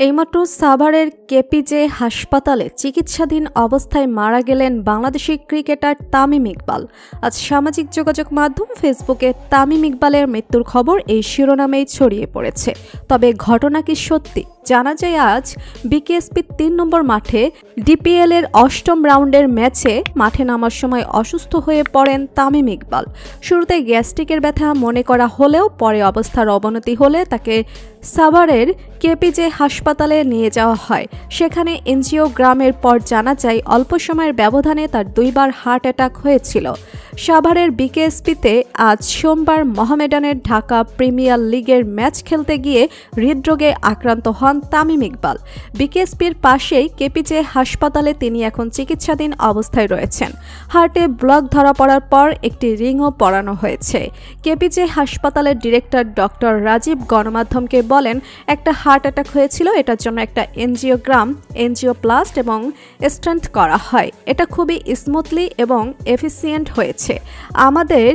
এইমাত্র সাভারের কেপিজে হাসপাতালে চিকিৎসাধীন অবস্থায় মারা গেলেন বাংলাদেশি ক্রিকেটার তামিম ইকবাল। আজ সামাজিক যোগাযোগ মাধ্যম ফেসবুকে তামিম ইকবালের মৃত্যুর খবর এই শিরোনামেই ছড়িয়ে পড়েছে। তবে ঘটনা কি সত্যি? জানা যায় আজ বিকেএসপি ৩ নম্বর মাঠে ডিপিএল এর ৮ম রাউন্ডের ম্যাচে মাঠে নামার সময় অসুস্থ হয়ে পড়েন তামিম ইকবাল। শুরুতে গ্যাস্ট্রিকের ব্যথা মনে করা হলেও পরে অবস্থার অবনতি হলে তাকে সাভারের কেপিজে হাসপাতালে নিয়ে যাওয়া হয়। সেখানে এনজিওগ্রামের পর জানা যায় অল্প সময়ের ব্যবধানে তার ২বার হার্ট অ্যাটাক হয়েছিল। সাভারের বিকেএসপিতে আজ সোমবার মোহামেডানের ঢাকা প্রিমিয়ার লিগের ম্যাচ খেলতে গিয়ে হৃদরোগে আক্রান্ত হন তামিম ইকবাল। বিকেএসপির পাশেই কেপিজে হাসপাতালে তিনি এখন চিকিৎসাধীন অবস্থায় রয়েছেন। হার্টে ব্লক ধরা পড়ার পর একটি রিংও পরানো হয়েছে। কেপিজে হাসপাতালের ডিরেক্টর ডক্টর রাজীব গণমাধ্যমকে বলেন, একটা হার্ট অ্যাটাক হয়েছিল, এটার জন্য একটা এনজিওগ্রাম, এনজিওপ্লাস্ট এবং স্টেন্ট করা হয়। এটা খুবই স্মুথলি এবং এফিসিয়েন্ট হয়েছে। আমাদের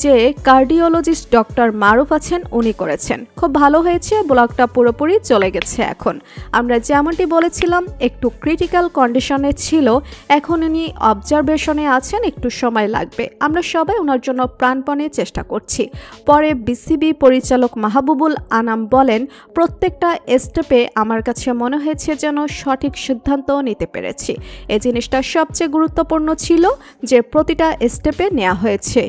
যে কার্ডিওলজিস্ট ডক্টর মারুফ আছেন উনি করেছেন, খুব ভালো হয়েছে, ব্লকটা পুরোপুরি চলে গেছে। এখন আমরা যেমনটি বলেছিলাম একটু ক্রিটিক্যাল কন্ডিশনে ছিল, এখন উনি অবজারভেশনে আছেন, একটু সময় লাগবে। আমরা সবাই ওনার জন্য প্রাণপণে চেষ্টা করছি। পরে বিসিবি পরিচালক মাহবুবুল আনাম বলেন, প্রত্যেকটা স্টেপে আমার কাছে মনে হয়েছে যেন সঠিক সিদ্ধান্ত নিতে পেরেছি। এই জিনিসটা সবচেয়ে গুরুত্বপূর্ণ ছিল যে প্রতিটা স্টেপে নেওয়া হয়েছে।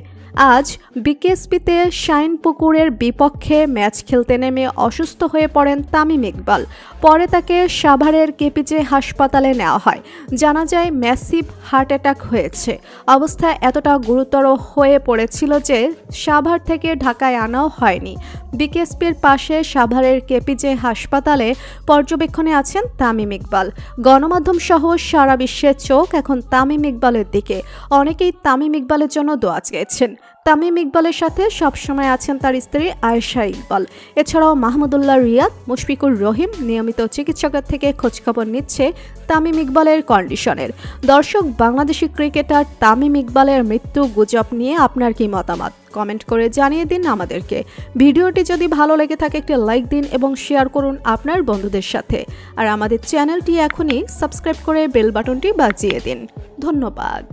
আজ বিকেএসপিতে শাইনপুকুরের বিপক্ষে ম্যাচ খেলতে নেমে অসুস্থ হয়ে পড়েন তামিম ইকবাল। পরে তাকে সাভারের কেপিজে হাসপাতালে নেওয়া হয়। জানা যায় ম্যাসিভ হার্ট অ্যাটাক হয়েছে। অবস্থা এতটা গুরুতর হয়ে পড়েছিল যে সাভার থেকে ঢাকায় আনাও হয়নি। বিকেএসপির পাশে সাভারের কেপিজে হাসপাতালে পর্যবেক্ষণে আছেন তামিম ইকবাল। গণমাধ্যম সহ সারা বিশ্বের চোখ এখন তামিম ইকবালের দিকে। অনেকেই তামিম ইকবালের জন্য দোয়া চেয়েছেন। তামিম ইকবালের সাথে সবসময় আছেন তার স্ত্রী আয়েশা ইকবাল। এছাড়াও মাহমুদুল্লাহ রিয়াদ, মুশফিকুর রহিম নিয়মিত চিকিৎসকের থেকে খোঁজখবর নিচ্ছে তামিম ইকবালের কন্ডিশনের। দর্শক, বাংলাদেশি ক্রিকেটার তামিম ইকবালের মৃত্যু গুজব নিয়ে আপনার কি মতামত? কমেন্ট করে জানিয়ে দিন আমাদেরকে। ভিডিওটি যদি ভালো লেগে থাকে একটি লাইক দিন এবং শেয়ার করুন আপনার বন্ধুদের সাথে। আর আমাদের চ্যানেলটি এখনই সাবস্ক্রাইব করে বেল বাটনটি বাজিয়ে দিন। ধন্যবাদ।